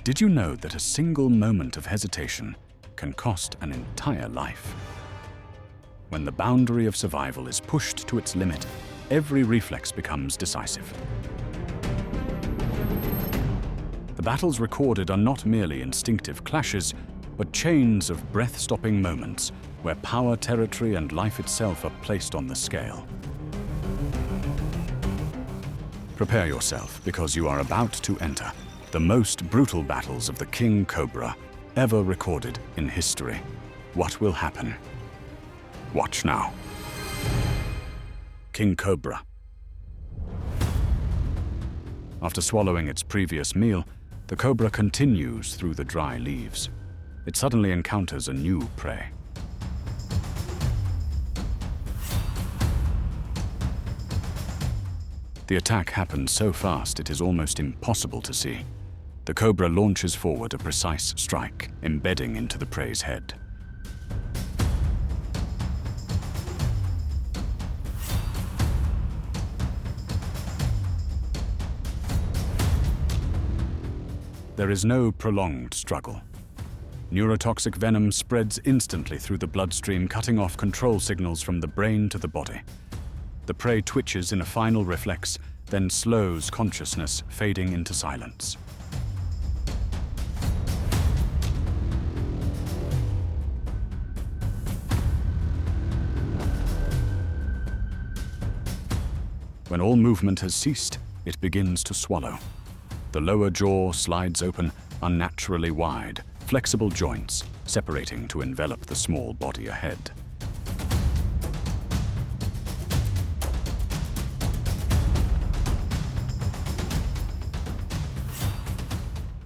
Did you know that a single moment of hesitation can cost an entire life? When the boundary of survival is pushed to its limit, every reflex becomes decisive. The battles recorded are not merely instinctive clashes, but chains of breath-stopping moments where power, territory, and life itself are placed on the scale. Prepare yourself, because you are about to enter the most brutal battles of the King Cobra ever recorded in history. What will happen? Watch now. King Cobra. After swallowing its previous meal, the cobra continues through the dry leaves. It suddenly encounters a new prey. The attack happens so fast it is almost impossible to see. The cobra launches forward a precise strike, embedding into the prey's head. There is no prolonged struggle. Neurotoxic venom spreads instantly through the bloodstream, cutting off control signals from the brain to the body. The prey twitches in a final reflex, then slows consciousness, fading into silence. When all movement has ceased, it begins to swallow. The lower jaw slides open, unnaturally wide, flexible joints separating to envelop the small body ahead.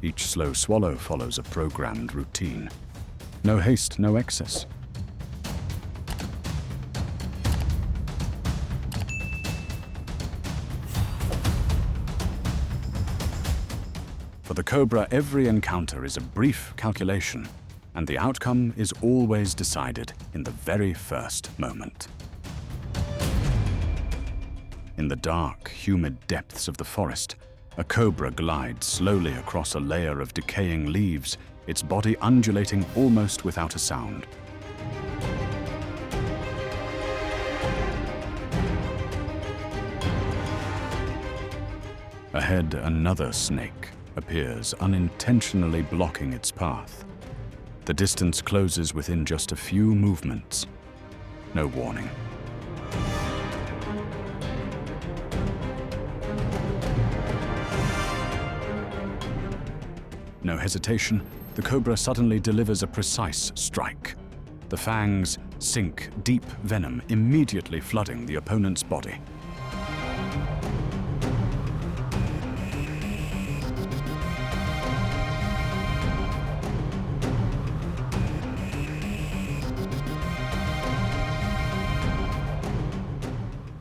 Each slow swallow follows a programmed routine. No haste, no excess. For the cobra, every encounter is a brief calculation, and the outcome is always decided in the very first moment. In the dark, humid depths of the forest, a cobra glides slowly across a layer of decaying leaves, its body undulating almost without a sound. Ahead, another snake appears, unintentionally blocking its path. The distance closes within just a few movements. No warning. No hesitation, the cobra suddenly delivers a precise strike. The fangs sink deep venom, immediately flooding the opponent's body.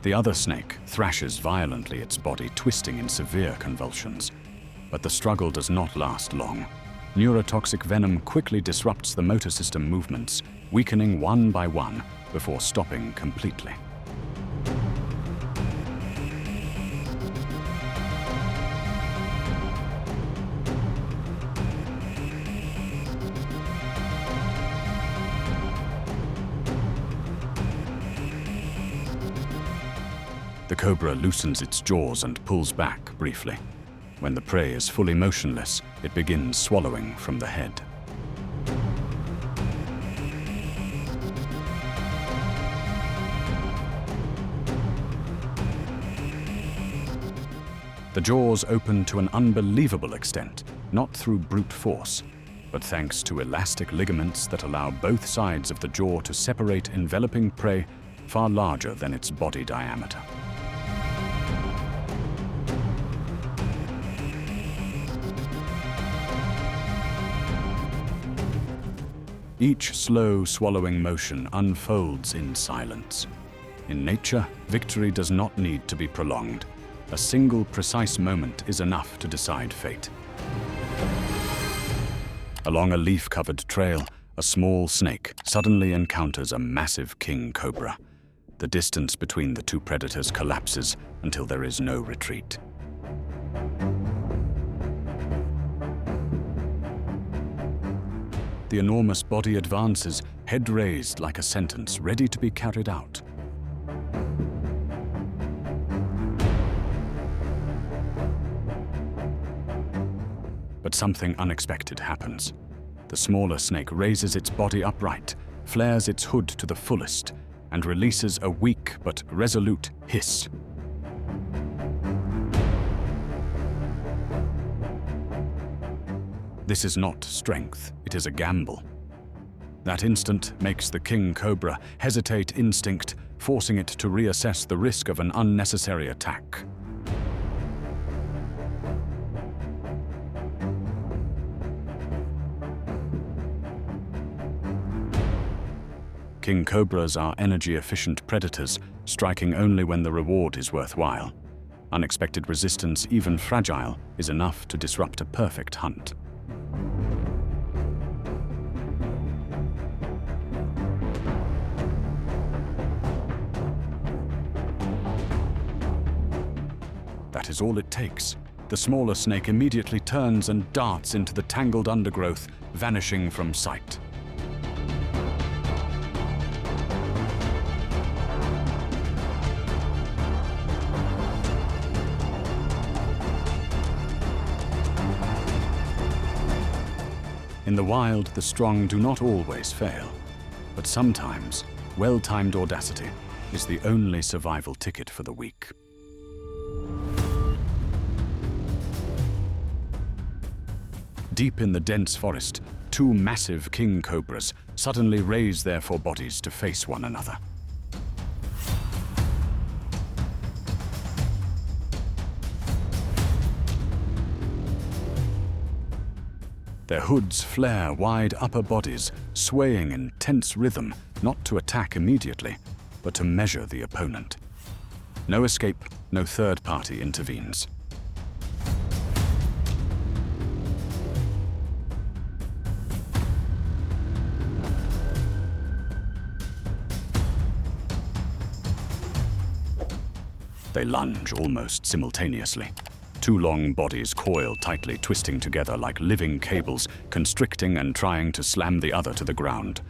The other snake thrashes violently, its body twisting in severe convulsions. But the struggle does not last long. Neurotoxic venom quickly disrupts the motor system movements, weakening one by one before stopping completely. The cobra loosens its jaws and pulls back briefly. When the prey is fully motionless, it begins swallowing from the head. The jaws open to an unbelievable extent, not through brute force, but thanks to elastic ligaments that allow both sides of the jaw to separate enveloping prey far larger than its body diameter. Each slow swallowing motion unfolds in silence. In nature, victory does not need to be prolonged. A single precise moment is enough to decide fate. Along a leaf-covered trail, a small snake suddenly encounters a massive king cobra. The distance between the two predators collapses until there is no retreat. The enormous body advances, head raised like a sentence, ready to be carried out. But something unexpected happens. The smaller snake raises its body upright, flares its hood to the fullest, and releases a weak but resolute hiss. This is not strength, it is a gamble. That instant makes the king cobra hesitate instinct, forcing it to reassess the risk of an unnecessary attack. King cobras are energy-efficient predators, striking only when the reward is worthwhile. Unexpected resistance, even fragile, is enough to disrupt a perfect hunt. That is all it takes. The smaller snake immediately turns and darts into the tangled undergrowth, vanishing from sight. In the wild, the strong do not always fail, but sometimes well-timed audacity is the only survival ticket for the weak. Deep in the dense forest, two massive king cobras suddenly raise their forebodies to face one another. Their hoods flare wide upper bodies, swaying in tense rhythm, not to attack immediately, but to measure the opponent. No escape, no third party intervenes. They lunge almost simultaneously. Two long bodies coil tightly, twisting together like living cables, constricting and trying to slam the other to the ground.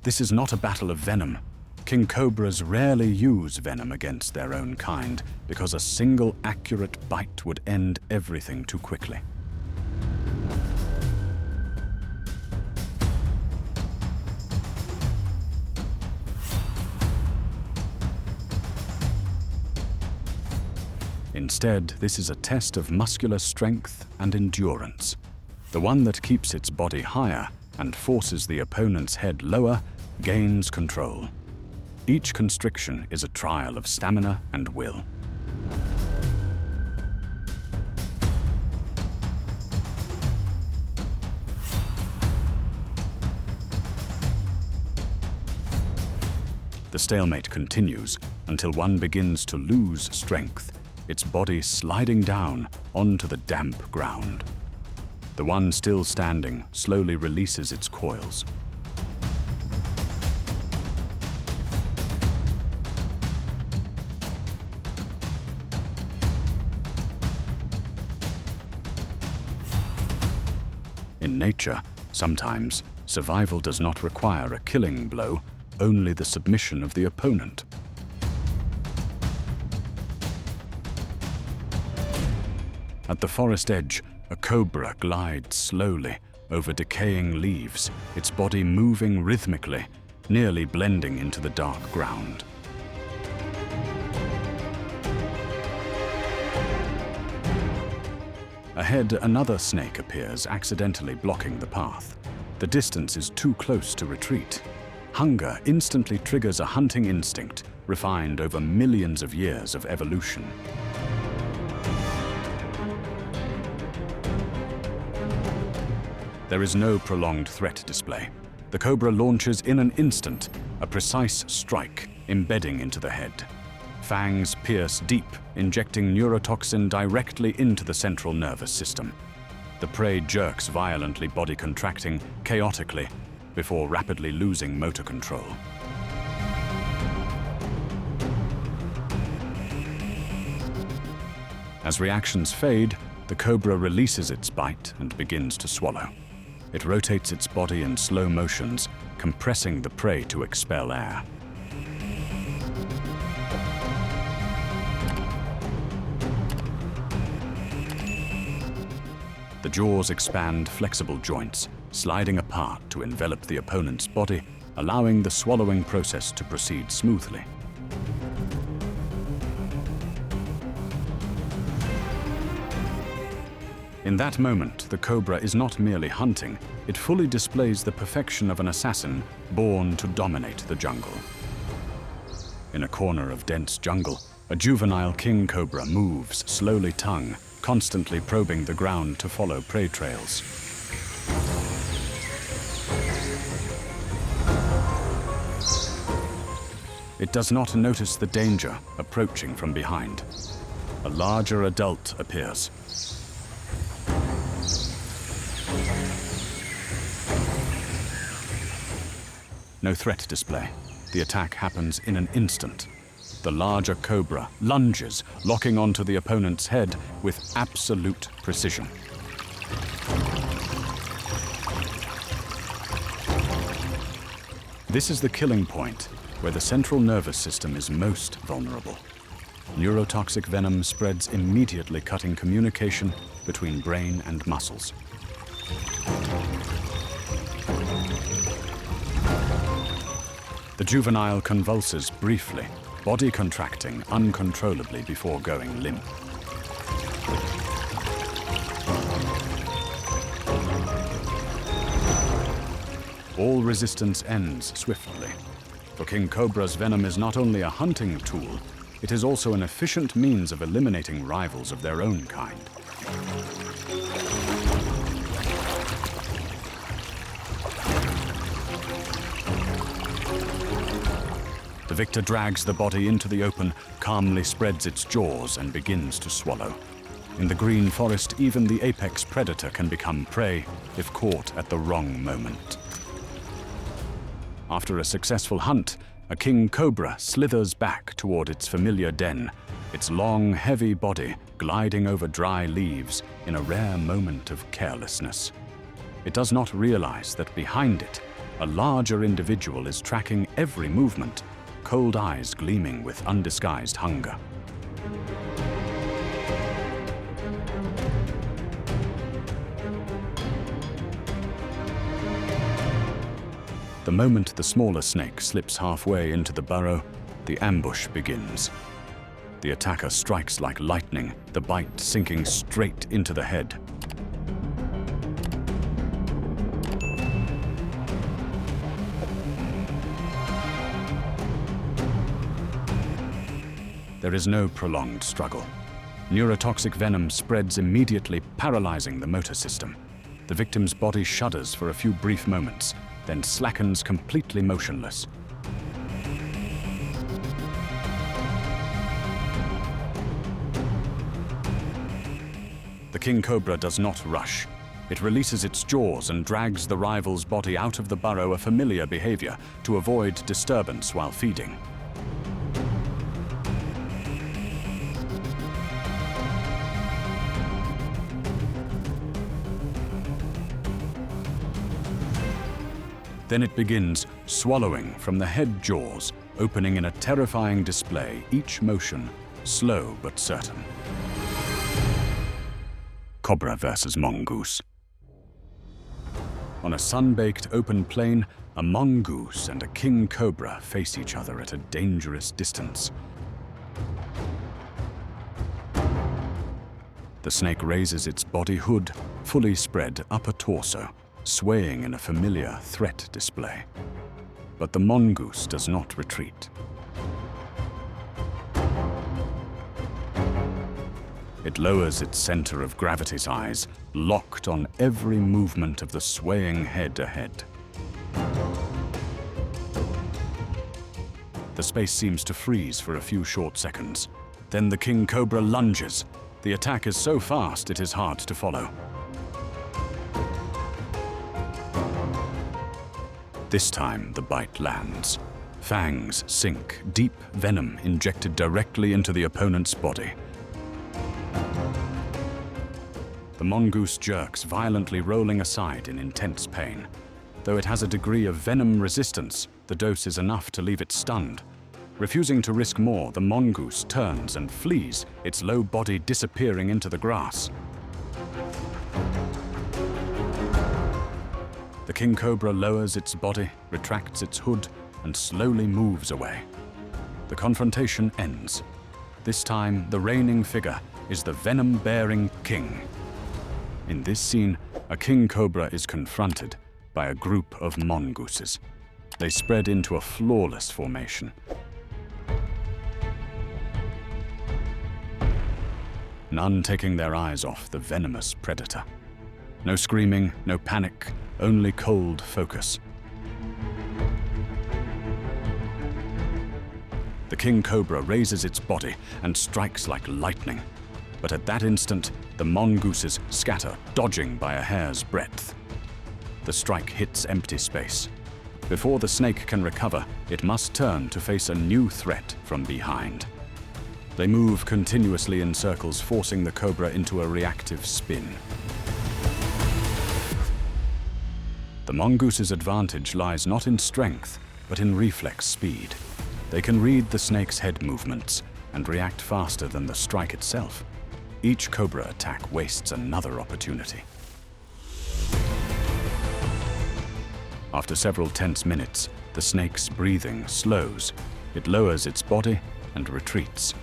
This is not a battle of venom. King cobras rarely use venom against their own kind, because a single accurate bite would end everything too quickly. Instead, this is a test of muscular strength and endurance. The one that keeps its body higher and forces the opponent's head lower gains control. Each constriction is a trial of stamina and will. The stalemate continues until one begins to lose strength, its body sliding down onto the damp ground. The one still standing slowly releases its coils. In nature, sometimes survival does not require a killing blow, only the submission of the opponent. At the forest edge, a cobra glides slowly over decaying leaves, its body moving rhythmically, nearly blending into the dark ground. Ahead, another snake appears, accidentally blocking the path. The distance is too close to retreat. Hunger instantly triggers a hunting instinct, refined over millions of years of evolution. There is no prolonged threat display. The cobra launches in an instant, a precise strike embedding into the head. Fangs pierce deep, injecting neurotoxin directly into the central nervous system. The prey jerks violently, body contracting chaotically, before rapidly losing motor control. As reactions fade, the cobra releases its bite and begins to swallow. It rotates its body in slow motions, compressing the prey to expel air. The jaws expand flexible joints, sliding apart to envelop the opponent's body, allowing the swallowing process to proceed smoothly. In that moment, the cobra is not merely hunting, it fully displays the perfection of an assassin born to dominate the jungle. In a corner of dense jungle, a juvenile king cobra moves, slowly tongue, constantly probing the ground to follow prey trails. It does not notice the danger approaching from behind. A larger adult appears. No threat display. The attack happens in an instant. The larger cobra lunges, locking onto the opponent's head with absolute precision. This is the killing point, where the central nervous system is most vulnerable. Neurotoxic venom spreads immediately, cutting communication between brain and muscles. The juvenile convulses briefly, body contracting uncontrollably before going limp. All resistance ends swiftly. For King Cobra's venom is not only a hunting tool, it is also an efficient means of eliminating rivals of their own kind. The victor drags the body into the open, calmly spreads its jaws, and begins to swallow. In the green forest, even the apex predator can become prey if caught at the wrong moment. After a successful hunt, a king cobra slithers back toward its familiar den, its long, heavy body gliding over dry leaves in a rare moment of carelessness. It does not realize that behind it, a larger individual is tracking every movement, cold eyes gleaming with undisguised hunger. The moment the smaller snake slips halfway into the burrow, the ambush begins. The attacker strikes like lightning, the bite sinking straight into the head. There is no prolonged struggle. Neurotoxic venom spreads immediately, paralyzing the motor system. The victim's body shudders for a few brief moments, then slackens completely motionless. The king cobra does not rush. It releases its jaws and drags the rival's body out of the burrow, a familiar behavior, to avoid disturbance while feeding. Then it begins swallowing from the head jaws, opening in a terrifying display, each motion slow but certain. Cobra versus mongoose. On a sun-baked open plain, a mongoose and a king cobra face each other at a dangerous distance. The snake raises its body hood, fully spread upper torso, swaying in a familiar threat display. But the mongoose does not retreat. It lowers its center of gravity's eyes, locked on every movement of the swaying head ahead. The space seems to freeze for a few short seconds. Then the king cobra lunges. The attack is so fast it is hard to follow. This time, the bite lands. Fangs sink, deep venom injected directly into the opponent's body. The mongoose jerks, violently rolling aside in intense pain. Though it has a degree of venom resistance, the dose is enough to leave it stunned. Refusing to risk more, the mongoose turns and flees, its low body disappearing into the grass. The king cobra lowers its body, retracts its hood, and slowly moves away. The confrontation ends. This time, the reigning figure is the venom-bearing king. In this scene, a king cobra is confronted by a group of mongooses. They spread into a flawless formation. None taking their eyes off the venomous predator. No screaming, no panic, only cold focus. The king cobra raises its body and strikes like lightning. But at that instant, the mongooses scatter, dodging by a hair's breadth. The strike hits empty space. Before the snake can recover, it must turn to face a new threat from behind. They move continuously in circles, forcing the cobra into a reactive spin. The mongoose's advantage lies not in strength, but in reflex speed. They can read the snake's head movements and react faster than the strike itself. Each cobra attack wastes another opportunity. After several tense minutes, the snake's breathing slows. It lowers its body and retreats.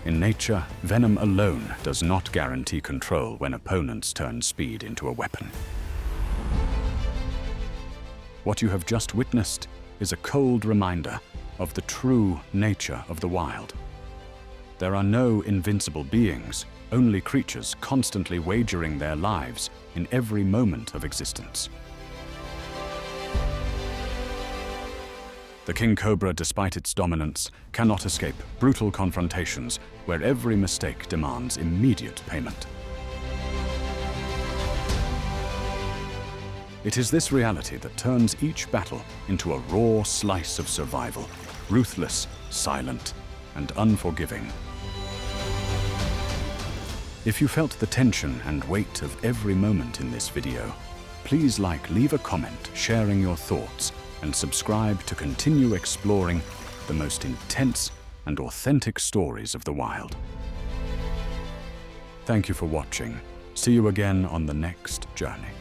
In nature, venom alone does not guarantee control when opponents turn speed into a weapon. What you have just witnessed is a cold reminder of the true nature of the wild. There are no invincible beings, only creatures constantly wagering their lives in every moment of existence. The king cobra, despite its dominance, cannot escape brutal confrontations where every mistake demands immediate payment. It is this reality that turns each battle into a raw slice of survival, ruthless, silent, and unforgiving. If you felt the tension and weight of every moment in this video, please leave a comment sharing your thoughts, and subscribe to continue exploring the most intense and authentic stories of the wild. Thank you for watching. See you again on the next journey.